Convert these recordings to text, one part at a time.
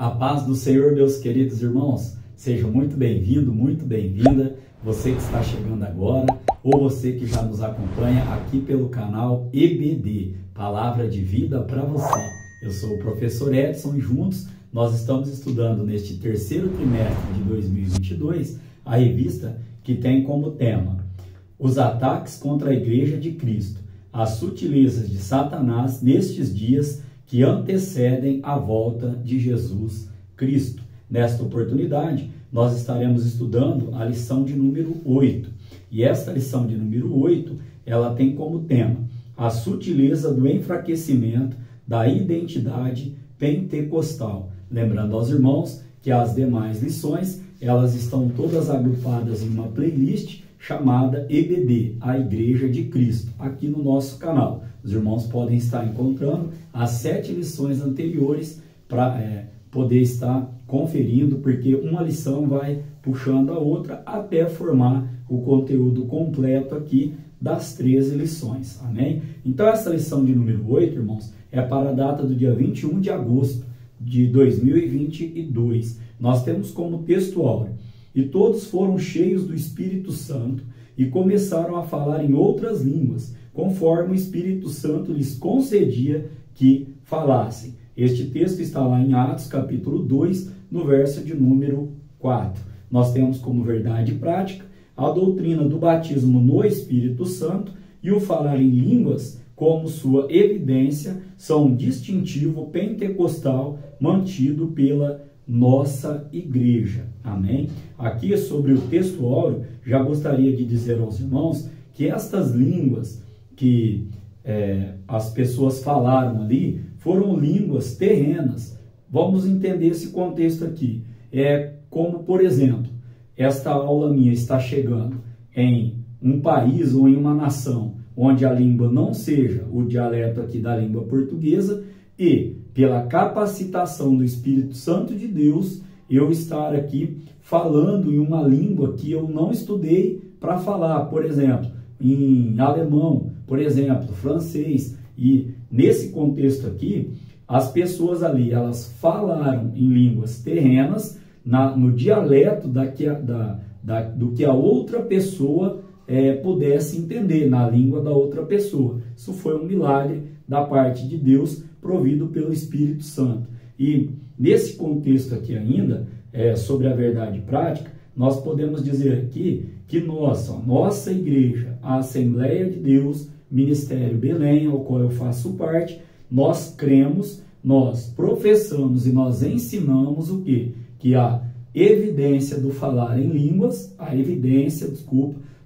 A paz do Senhor, meus queridos irmãos, seja muito bem-vindo, muito bem-vinda, você que está chegando agora, ou você que já nos acompanha aqui pelo canal EBD, Palavra de Vida para você. Eu sou o professor Edson e juntos nós estamos estudando neste terceiro trimestre de 2022 a revista que tem como tema Os ataques contra a Igreja de Cristo, as sutilezas de Satanás nestes dias que antecedem a volta de Jesus Cristo. Nesta oportunidade, nós estaremos estudando a lição de número 8. E esta lição de número 8, ela tem como tema a sutileza do enfraquecimento da identidade pentecostal. Lembrando aos irmãos que as demais lições, elas estão todas agrupadas em uma playlist chamada EBD, a Igreja de Cristo, aqui no nosso canal. Os irmãos podem estar encontrando as 7 lições anteriores para poder estar conferindo, porque uma lição vai puxando a outra até formar o conteúdo completo aqui das 13 lições, amém? Então essa lição de número 8, irmãos, é para a data do dia 21 de agosto de 2022. Nós temos como texto áureo: e todos foram cheios do Espírito Santo e começaram a falar em outras línguas, conforme o Espírito Santo lhes concedia que falassem. Este texto está lá em Atos, capítulo 2, no verso de número 4. Nós temos como verdade prática a doutrina do batismo no Espírito Santo e o falar em línguas como sua evidência são um distintivo pentecostal mantido pela nossa igreja. Amém? Aqui sobre o texto áureo, já gostaria de dizer aos irmãos que estas línguas que as pessoas falaram ali foram línguas terrenas. Vamos entender esse contexto aqui. Como, por exemplo, esta aula minha está chegando em um país ou em uma nação onde a língua não seja o dialeto aqui da língua portuguesa e, pela capacitação do Espírito Santo de Deus, eu estar aqui falando em uma língua que eu não estudei para falar, por exemplo, em alemão, por exemplo, francês. E nesse contexto aqui, as pessoas ali, elas falaram em línguas terrenas, no dialeto do que a outra pessoa pudesse entender, na língua da outra pessoa. Isso foi um milagre da parte de Deus, provido pelo Espírito Santo. E nesse contexto aqui ainda, sobre a verdade prática, nós podemos dizer aqui que nossa igreja, a Assembleia de Deus, Ministério Belém, ao qual eu faço parte, nós cremos, nós professamos e nós ensinamos o quê? Que a evidência do falar em línguas,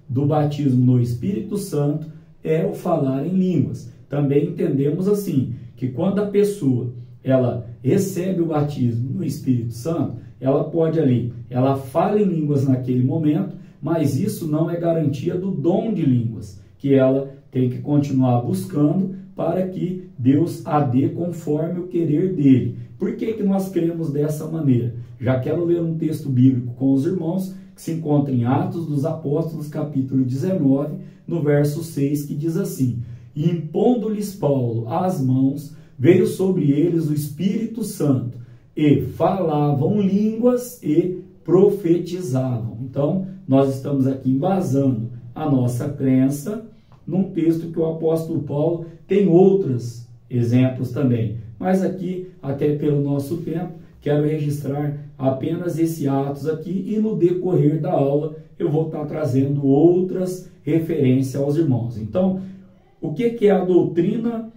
do batismo no Espírito Santo é o falar em línguas. Também entendemos assim, que quando a pessoa ela recebe o batismo no Espírito Santo, ela pode ali, ela fala em línguas naquele momento, mas isso não é garantia do dom de línguas, que ela tem que continuar buscando para que Deus a dê conforme o querer dele. Por que nós cremos dessa maneira? Já quero ler um texto bíblico com os irmãos, que se encontra em Atos dos Apóstolos, capítulo 19, no verso 6, que diz assim: e impondo-lhes Paulo as mãos, veio sobre eles o Espírito Santo, e falavam línguas e profetizavam. Então, nós estamos aqui embasando a nossa crença num texto que o apóstolo Paulo tem outros exemplos também. Mas aqui, até pelo nosso tempo, quero registrar apenas esse Atos aqui e no decorrer da aula eu vou estar trazendo outras referências aos irmãos. Então, o que é a doutrina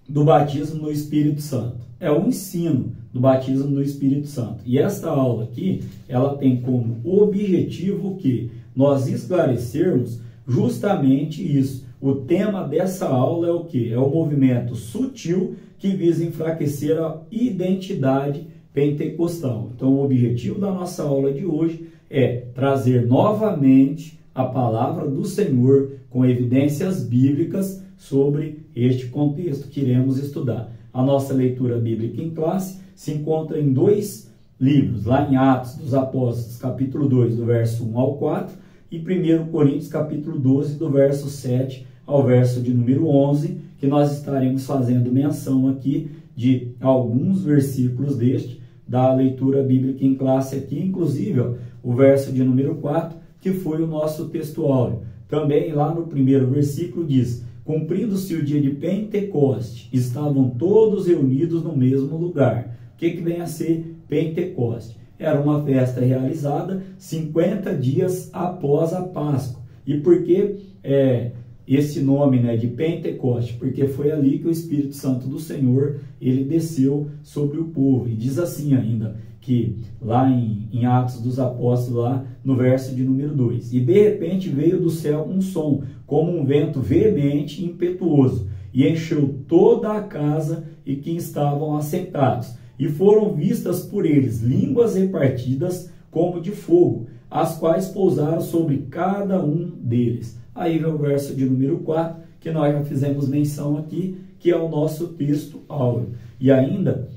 do batismo no Espírito Santo? É o ensino do batismo no Espírito Santo. E esta aula aqui, ela tem como objetivo que nós esclarecermos justamente isso. O tema dessa aula é o quê? É o movimento sutil que visa enfraquecer a identidade pentecostal. Então, o objetivo da nossa aula de hoje é trazer novamente a palavra do Senhor com evidências bíblicas sobre este contexto que iremos estudar. A nossa leitura bíblica em classe se encontra em 2 livros, lá em Atos dos Apóstolos, capítulo 2, do verso 1 ao 4, e 1 Coríntios, capítulo 12, do verso 7 ao verso de número 11, que nós estaremos fazendo menção aqui de alguns versículos da leitura bíblica em classe aqui, inclusive ó, o verso de número 4, que foi o nosso texto áureo. Também lá no primeiro versículo diz: cumprindo-se o dia de Pentecoste, estavam todos reunidos no mesmo lugar. O que vem a ser Pentecoste? Era uma festa realizada 50 dias após a Páscoa. E por que esse nome, né, de Pentecoste? Porque foi ali que o Espírito Santo do Senhor, ele desceu sobre o povo. E diz assim ainda, que lá em Atos dos Apóstolos, lá no verso de número 2, e de repente veio do céu um som, como um vento veemente e impetuoso, e encheu toda a casa em que estavam assentados, e foram vistas por eles línguas repartidas como de fogo, as quais pousaram sobre cada um deles. Aí vem o verso de número 4, que nós já fizemos menção aqui, que é o nosso texto áureo. E ainda,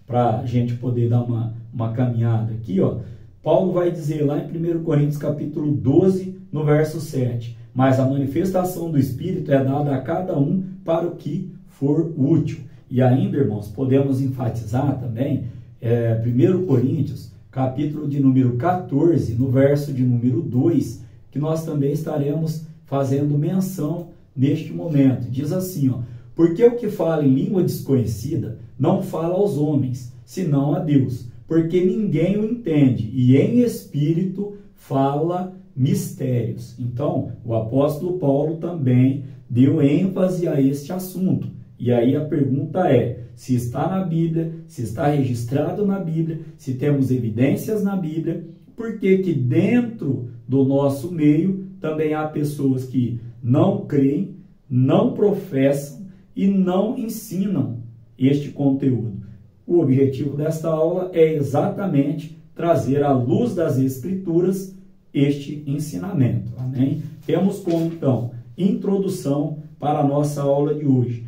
para a gente poder dar uma caminhada aqui, ó, Paulo vai dizer lá em 1 Coríntios capítulo 12, no verso 7, mas a manifestação do Espírito é dada a cada um para o que for útil. E ainda, irmãos, podemos enfatizar também 1 Coríntios capítulo de número 14, no verso de número 2, que nós também estaremos fazendo menção neste momento. Diz assim, ó: porque o que fala em língua desconhecida não fala aos homens, senão a Deus, porque ninguém o entende, e em espírito fala mistérios. Então, o apóstolo Paulo também deu ênfase a este assunto. E aí a pergunta é, se está na Bíblia, se está registrado na Bíblia, se temos evidências na Bíblia, por que que dentro do nosso meio também há pessoas que não creem, não professam e não ensinam este conteúdo? O objetivo desta aula é exatamente trazer à luz das Escrituras este ensinamento. Amém? Temos como, então, introdução para a nossa aula de hoje.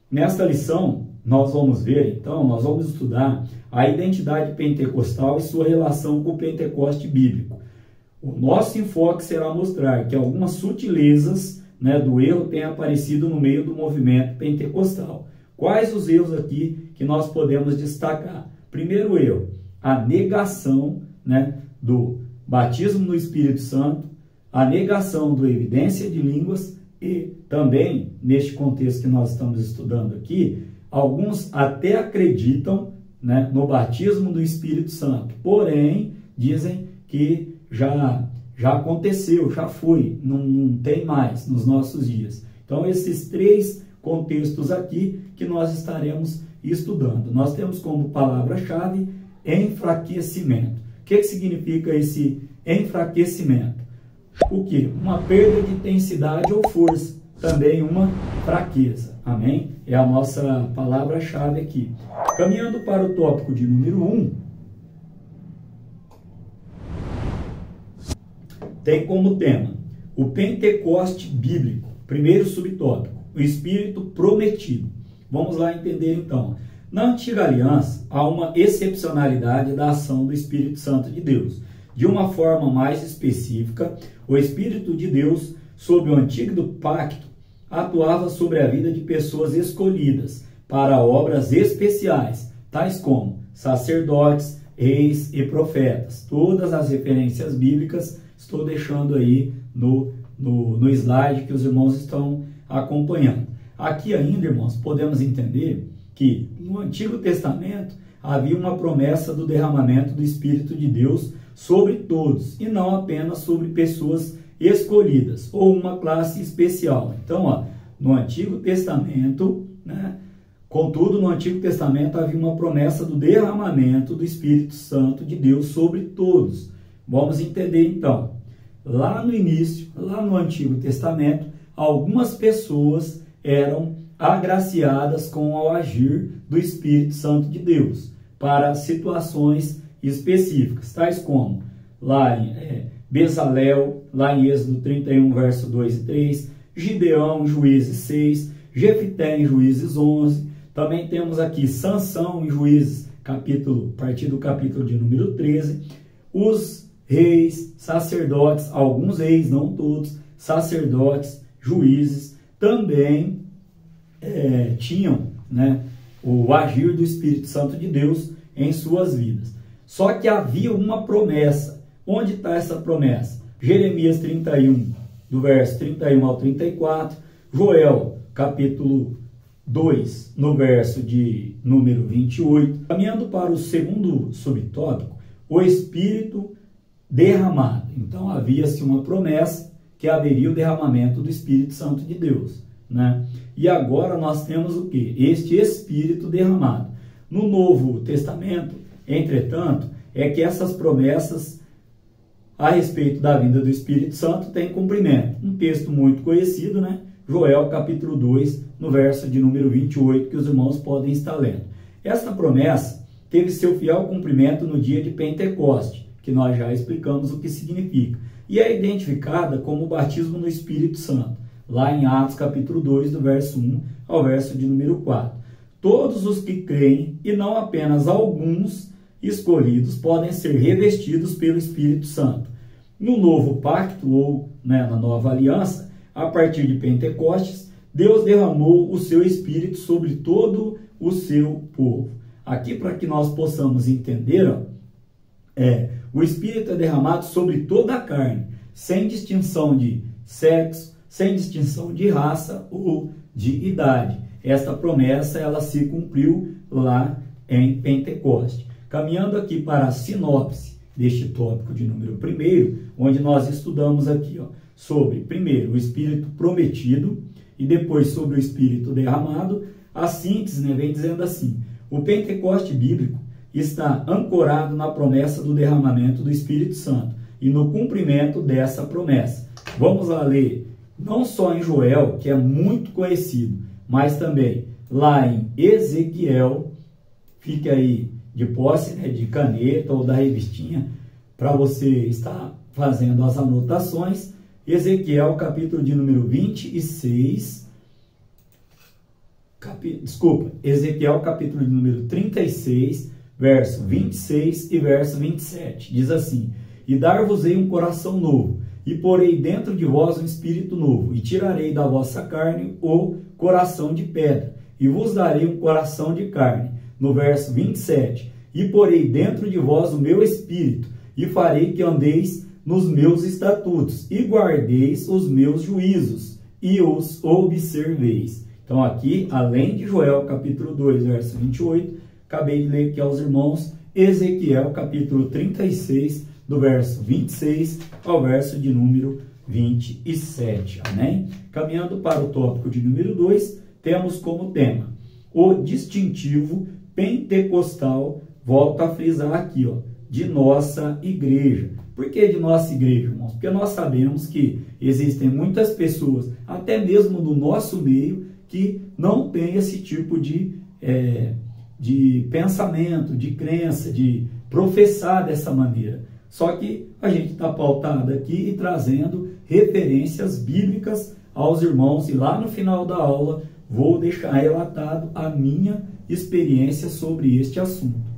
Nesta lição, nós vamos ver, então, nós vamos estudar a identidade pentecostal e sua relação com o Pentecoste bíblico. O nosso enfoque será mostrar que algumas sutilezas, né, do erro têm aparecido no meio do movimento pentecostal. Quais os erros aqui que nós podemos destacar? Primeiro erro, a negação, né, do batismo no Espírito Santo, a negação da evidência de línguas e também, neste contexto que nós estamos estudando aqui, alguns até acreditam, né, no batismo do Espírito Santo, porém, dizem que já aconteceu, já foi, não tem mais nos nossos dias. Então, esses três contextos aqui que nós estaremos estudando. Nós temos como palavra-chave enfraquecimento. O que significa esse enfraquecimento? O que? Uma perda de intensidade ou força, também uma fraqueza. Amém? É a nossa palavra-chave aqui. Caminhando para o tópico de número 1, tem como tema o Pentecoste bíblico. Primeiro subtópico, o Espírito prometido. Vamos lá entender então. Na Antiga Aliança, há uma excepcionalidade da ação do Espírito Santo de Deus. De uma forma mais específica, o Espírito de Deus, sob o Antigo Pacto, atuava sobre a vida de pessoas escolhidas para obras especiais, tais como sacerdotes, reis e profetas. Todas as referências bíblicas estou deixando aí no slide que os irmãos estão acompanhando. Aqui ainda, irmãos, podemos entender que no Antigo Testamento havia uma promessa do derramamento do Espírito de Deus sobre todos, e não apenas sobre pessoas escolhidas, ou uma classe especial. Então, ó, no Antigo Testamento, né, contudo, no Antigo Testamento havia uma promessa do derramamento do Espírito Santo de Deus sobre todos. Vamos entender então. Lá no início, lá no Antigo Testamento, algumas pessoas eram agraciadas com o agir do Espírito Santo de Deus para situações específicas, tais como lá em Bezalel, lá em Êxodo 31, verso 2 e 3, Gideão, Juízes 6, Jefité em Juízes 11, também temos aqui Sansão em Juízes, a partir do capítulo de número 13, os reis, sacerdotes, alguns reis, não todos, sacerdotes, juízes, também tinham, né, o agir do Espírito Santo de Deus em suas vidas. Só que havia uma promessa. Onde está essa promessa? Jeremias 31, do verso 31 ao 34, Joel, capítulo 2, no verso de número 28. Caminhando para o segundo subtópico, o Espírito derramado. Então havia-se uma promessa que haveria o derramamento do Espírito Santo de Deus, né? E agora nós temos o quê? Este Espírito derramado. No Novo Testamento, entretanto, é que essas promessas a respeito da vinda do Espírito Santo têm cumprimento. Um texto muito conhecido, né? Joel capítulo 2, no verso de número 28, que os irmãos podem estar lendo. Esta promessa teve seu fiel cumprimento no dia de Pentecoste, que nós já explicamos o que significa, e é identificada como o batismo no Espírito Santo, lá em Atos capítulo 2, do verso 1 ao verso de número 4. Todos os que creem, e não apenas alguns escolhidos, podem ser revestidos pelo Espírito Santo. No novo pacto, ou na nova aliança, a partir de Pentecostes, Deus derramou o seu Espírito sobre todo o seu povo. Aqui, para que nós possamos entender, o Espírito é derramado sobre toda a carne, sem distinção de sexo, sem distinção de raça ou de idade. Esta promessa ela se cumpriu lá em Pentecoste. Caminhando aqui para a sinopse deste tópico de número 1, onde nós estudamos aqui sobre, primeiro, o Espírito prometido e depois sobre o Espírito derramado, a síntese vem dizendo assim: o Pentecoste bíblico está ancorado na promessa do derramamento do Espírito Santo e no cumprimento dessa promessa. Vamos lá ler, não só em Joel, que é muito conhecido, mas também lá em Ezequiel. Fique aí de posse de caneta ou da revistinha para você estar fazendo as anotações. Ezequiel, capítulo de número 26, Ezequiel, capítulo de número 36, verso 26 e verso 27, diz assim: e dar-vos-ei um coração novo, e porei dentro de vós um espírito novo, e tirarei da vossa carne o coração de pedra, e vos darei um coração de carne. No verso 27, e porei dentro de vós o meu espírito, e farei que andeis nos meus estatutos, e guardeis os meus juízos, e os observeis. Então aqui, além de Joel capítulo 2, verso 28, acabei de ler aqui aos irmãos Ezequiel capítulo 36, do verso 26 ao verso de número 27. Amém? Caminhando para o tópico de número 2, temos como tema o distintivo pentecostal, volto a frisar aqui, de nossa igreja. Por que de nossa igreja, irmãos? Porque nós sabemos que existem muitas pessoas, até mesmo no nosso meio, que não tem esse tipo de pensamento, de crença, de professar dessa maneira. Só que a gente está pautado aqui e trazendo referências bíblicas aos irmãos, e lá no final da aula vou deixar relatado a minha experiência sobre este assunto.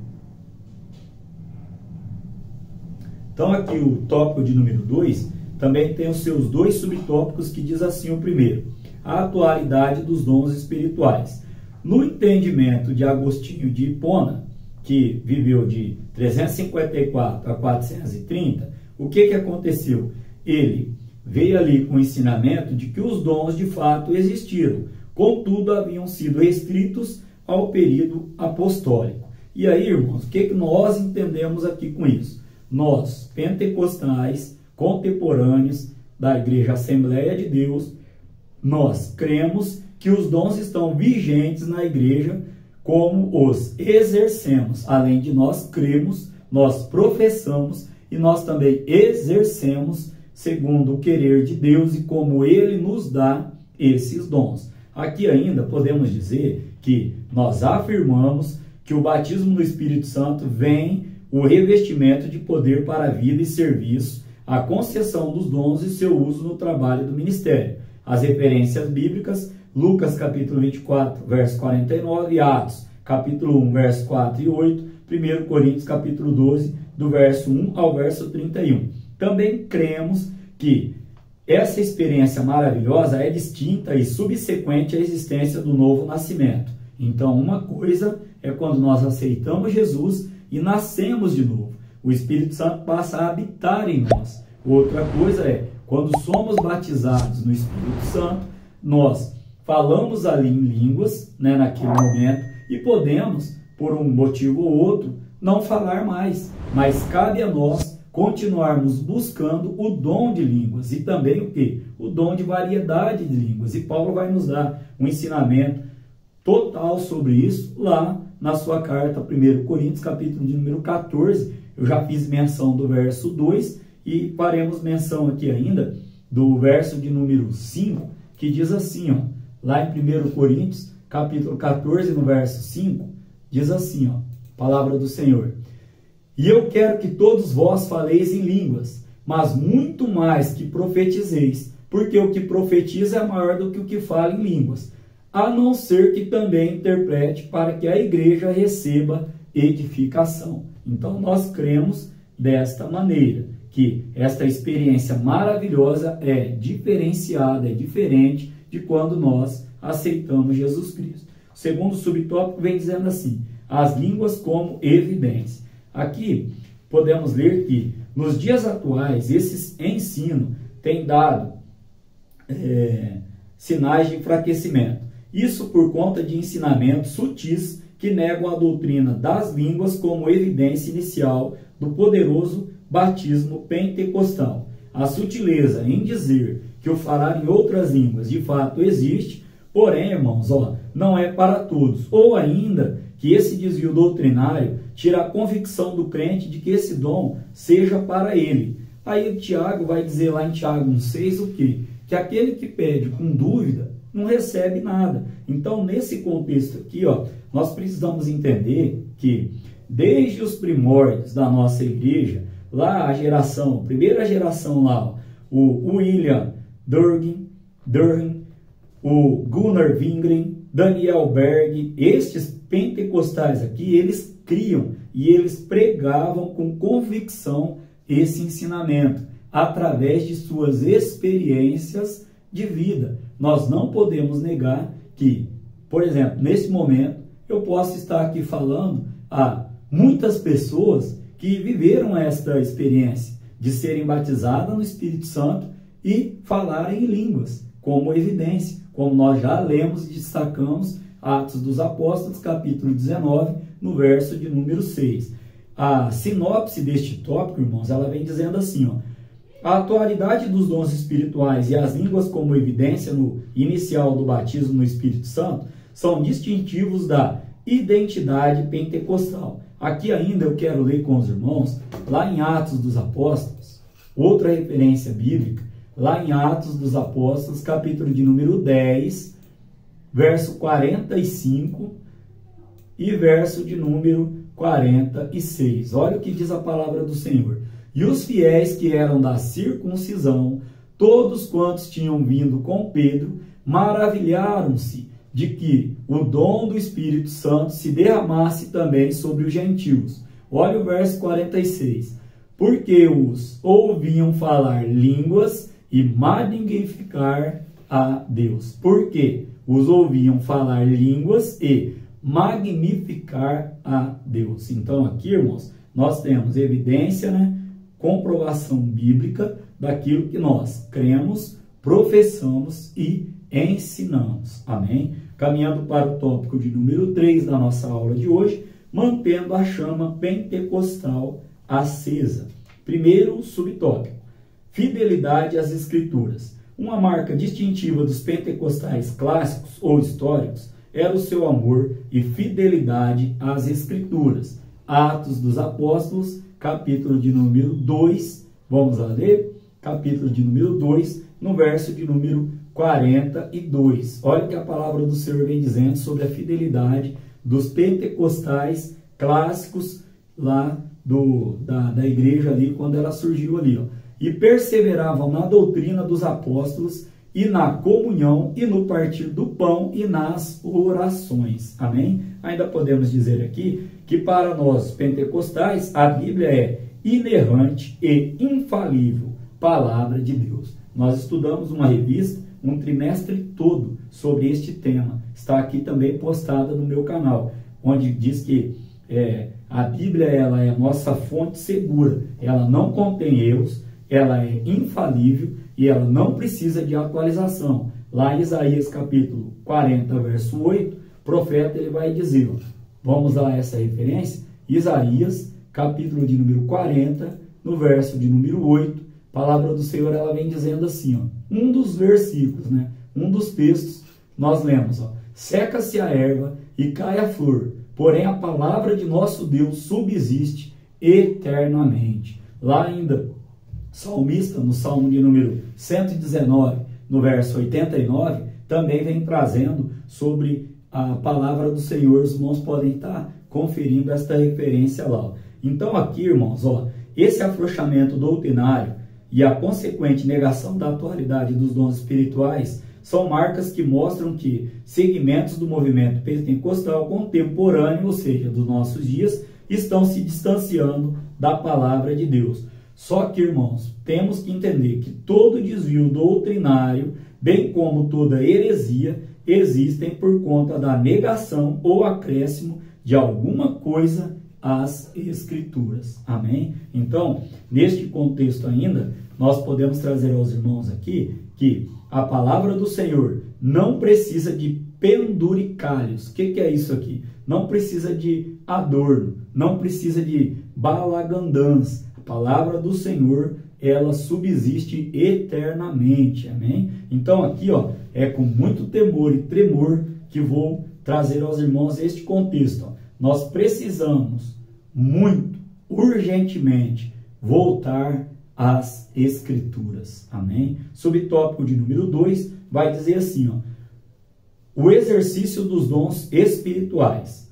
Então aqui o tópico de número 2 também tem os seus dois subtópicos, que diz assim: o primeiro, a atualidade dos dons espirituais. No entendimento de Agostinho de Hipona, que viveu de 354 a 430, o que aconteceu? Ele veio ali com o ensinamento de que os dons de fato existiram, contudo haviam sido restritos ao período apostólico. E aí, irmãos, o que nós entendemos aqui com isso? Nós, pentecostais, contemporâneos da Igreja Assembleia de Deus, nós cremos que os dons estão vigentes na igreja, como os exercemos. Além de nós cremos, nós professamos e nós também exercemos segundo o querer de Deus e como Ele nos dá esses dons. Aqui ainda podemos dizer que nós afirmamos que o batismo no Espírito Santo vem o revestimento de poder para a vida e serviço, a concessão dos dons e seu uso no trabalho do ministério. As referências bíblicas: Lucas capítulo 24, verso 49, Atos capítulo 1, verso 4 e 8, 1 Coríntios capítulo 12, do verso 1 ao verso 31. Também cremos que essa experiência maravilhosa é distinta e subsequente à existência do novo nascimento. Então, uma coisa é quando nós aceitamos Jesus e nascemos de novo. O Espírito Santo passa a habitar em nós. Outra coisa é, quando somos batizados no Espírito Santo, nós falamos ali em línguas, né, naquele momento, e podemos, por um motivo ou outro, não falar mais. Mas cabe a nós continuarmos buscando o dom de línguas e também o quê? O dom de variedade de línguas. E Paulo vai nos dar um ensinamento total sobre isso lá na sua carta, 1 Coríntios, capítulo de número 14. Eu já fiz menção do verso 2 e faremos menção aqui ainda do verso de número 5, que diz assim, ó, lá em 1 Coríntios, capítulo 14, no verso 5, diz assim, ó, palavra do Senhor. E eu quero que todos vós faleis em línguas, mas muito mais que profetizeis, porque o que profetiza é maior do que o que fala em línguas, a não ser que também interprete para que a igreja receba edificação. Então nós cremos desta maneira, que esta experiência maravilhosa é diferenciada, é diferente de quando nós aceitamos Jesus Cristo. O segundo subtópico vem dizendo assim, as línguas como evidência. Aqui podemos ler que nos dias atuais esse ensino tem dado sinais de enfraquecimento. Isso por conta de ensinamentos sutis que negam a doutrina das línguas como evidência inicial do poderoso batismo pentecostal. A sutileza em dizer que o falar em outras línguas de fato existe, porém, irmãos, não é para todos. Ou ainda que esse desvio doutrinário tira a convicção do crente de que esse dom seja para ele. Aí o Tiago vai dizer lá em Tiago 1,6 o quê? Que aquele que pede com dúvida não recebe nada. Então, nesse contexto aqui, nós precisamos entender que desde os primórdios da nossa igreja, lá a primeira geração lá, o William Durham, o Gunnar Wingren, Daniel Berg, estes pentecostais aqui, eles criam e eles pregavam com convicção esse ensinamento, através de suas experiências de vida. Nós não podemos negar que, por exemplo, nesse momento, eu posso estar aqui falando a muitas pessoas que viveram esta experiência de serem batizadas no Espírito Santo e falarem em línguas, como evidência, como nós já lemos e destacamos Atos dos Apóstolos, capítulo 19, no verso de número 6. A sinopse deste tópico, irmãos, ela vem dizendo assim, a atualidade dos dons espirituais e as línguas como evidência no inicial do batismo no Espírito Santo são distintivos da identidade pentecostal. Aqui ainda eu quero ler com os irmãos, lá em Atos dos Apóstolos, outra referência bíblica, lá em Atos dos Apóstolos, capítulo de número 10, verso 45 e verso de número 46. Olha o que diz a palavra do Senhor. E os fiéis que eram da circuncisão, todos quantos tinham vindo com Pedro, maravilharam-se de que o dom do Espírito Santo se derramasse também sobre os gentios. Olha o verso 46. Porque os ouviam falar línguas e magnificar a Deus. Porque os ouviam falar línguas e magnificar a Deus. Então aqui, irmãos, nós temos evidência, comprovação bíblica daquilo que nós cremos, professamos e ensinamos. Amém? Caminhando para o tópico de número 3 da nossa aula de hoje, mantendo a chama pentecostal acesa. Primeiro subtópico, fidelidade às Escrituras. Uma marca distintiva dos pentecostais clássicos ou históricos era o seu amor e fidelidade às Escrituras. Atos dos Apóstolos, capítulo de número 2, vamos lá ler? Capítulo de número 2, no verso de número 42. Olha o que a palavra do Senhor vem dizendo sobre a fidelidade dos pentecostais clássicos lá da igreja ali, quando ela surgiu ali. E perseveravam na doutrina dos apóstolos e na comunhão e no partir do pão e nas orações. Amém? Ainda podemos dizer aqui que para nós pentecostais a Bíblia é inerrante e infalível palavra de Deus. Nós estudamos uma revista, um trimestre todo sobre este tema. Está aqui também postada no meu canal, onde diz que a Bíblia ela é a nossa fonte segura, ela não contém erros, ela é infalível e ela não precisa de atualização. Lá em Isaías capítulo 40, verso 8, o profeta ele vai dizer, vamos lá essa referência, Isaías capítulo de número 40, no verso de número 8, a palavra do Senhor ela vem dizendo assim, um dos versículos, um dos textos, nós lemos, seca-se a erva e cai a flor, porém a palavra de nosso Deus subsiste eternamente. Lá ainda, salmista, no Salmo de número 119, no verso 89, também vem trazendo sobre a palavra do Senhor. Os irmãos podem estar conferindo esta referência lá. Então aqui, irmãos, esse afrouxamento doutrinário e a consequente negação da atualidade dos dons espirituais são marcas que mostram que segmentos do movimento pentecostal contemporâneo, ou seja, dos nossos dias, estão se distanciando da palavra de Deus. Só que, irmãos, temos que entender que todo desvio doutrinário, bem como toda heresia, existem por conta da negação ou acréscimo de alguma coisa às Escrituras. Amém? Então, neste contexto ainda, nós podemos trazer aos irmãos aqui que a palavra do Senhor não precisa de penduricalhos. O que é isso aqui? Não precisa de adorno, não precisa de balagandãs. A palavra do Senhor, ela subsiste eternamente. Amém? Então aqui, é com muito temor e tremor que vou trazer aos irmãos este contexto. Nós precisamos muito, urgentemente, voltar às Escrituras. Amém? Subtópico de número 2 vai dizer assim, o exercício dos dons espirituais.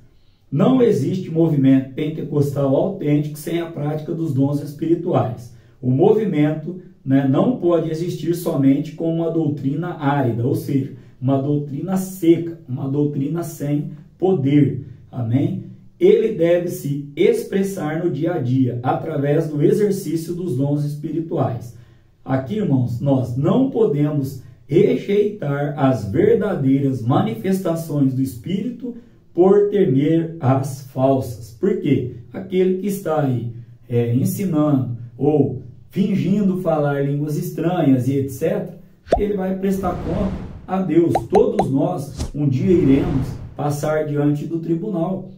Não existe movimento pentecostal autêntico sem a prática dos dons espirituais. O movimento não pode existir somente com uma doutrina árida, ou seja, uma doutrina seca, uma doutrina sem poder. Amém? Ele deve se expressar no dia a dia, através do exercício dos dons espirituais. Aqui, irmãos, nós não podemos rejeitar as verdadeiras manifestações do Espírito por temer as falsas. Por quê? Aquele que está aí ensinando ou fingindo falar línguas estranhas e etc., ele vai prestar conta a Deus. Todos nós um dia iremos passar diante do tribunal,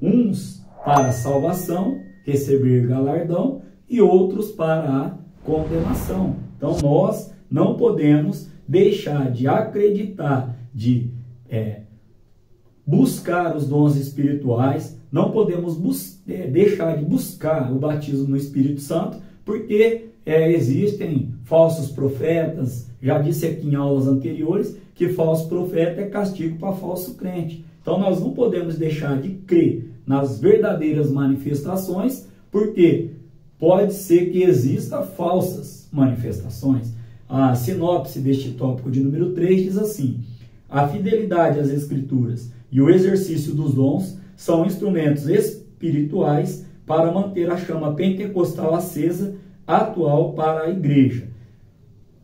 uns para a salvação, receber galardão, e outros para a condenação. Então nós não podemos deixar de acreditar, de buscar os dons espirituais, não podemos deixar de buscar o batismo no Espírito Santo, porque existem falsos profetas. Já disse aqui em aulas anteriores que falso profeta é castigo para falso crente. Então nós não podemos deixar de crer nas verdadeiras manifestações, porque pode ser que exista falsas manifestações. A sinopse deste tópico de número 3 diz assim: a fidelidade às Escrituras e o exercício dos dons são instrumentos espirituais para manter a chama pentecostal acesa, atual para a igreja.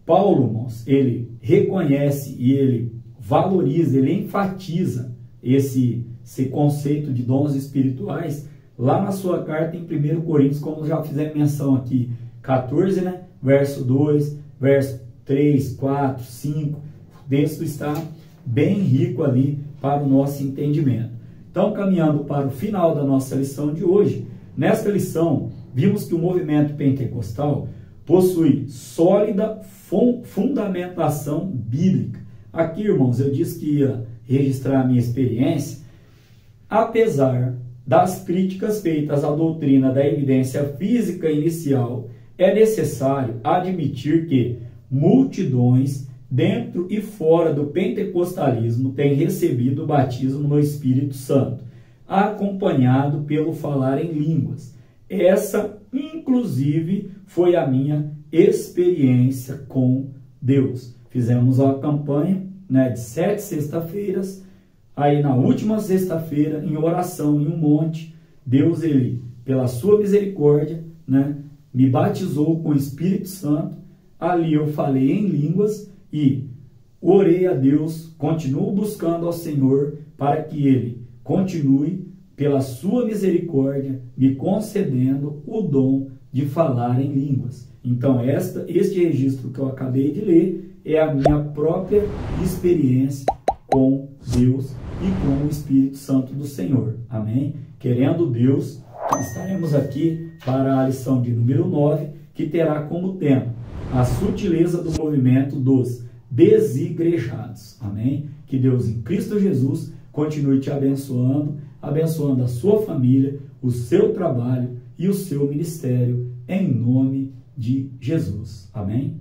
Paulo, irmãos, ele reconhece e ele valoriza, ele enfatiza esse conceito de dons espirituais lá na sua carta em 1 Coríntios, como já fizemos menção aqui, 14, verso 2, verso 3, 4, 5, o texto está bem rico ali para o nosso entendimento. Então, caminhando para o final da nossa lição de hoje, nesta lição, vimos que o movimento pentecostal possui sólida fundamentação bíblica. Aqui, irmãos, eu disse que ia registrar a minha experiência. Apesar das críticas feitas à doutrina da evidência física inicial, é necessário admitir que multidões dentro e fora do pentecostalismo têm recebido o batismo no Espírito Santo, acompanhado pelo falar em línguas. Essa, inclusive, foi a minha experiência com Deus. Fizemos uma campanha de 7 sexta-feiras. Aí na última sexta-feira, em oração, em um monte, Deus, ele, pela sua misericórdia, me batizou com o Espírito Santo. Ali eu falei em línguas e orei a Deus, continuo buscando ao Senhor para que Ele continue, pela sua misericórdia, me concedendo o dom de falar em línguas. Então, este registro que eu acabei de ler é a minha própria experiência com Deus e com o Espírito Santo do Senhor. Amém? Querendo Deus, estaremos aqui para a lição de número 9, que terá como tema a sutileza do movimento dos desigrejados. Amém? Que Deus em Cristo Jesus continue te abençoando, abençoando a sua família, o seu trabalho e o seu ministério, em nome de Jesus. Amém?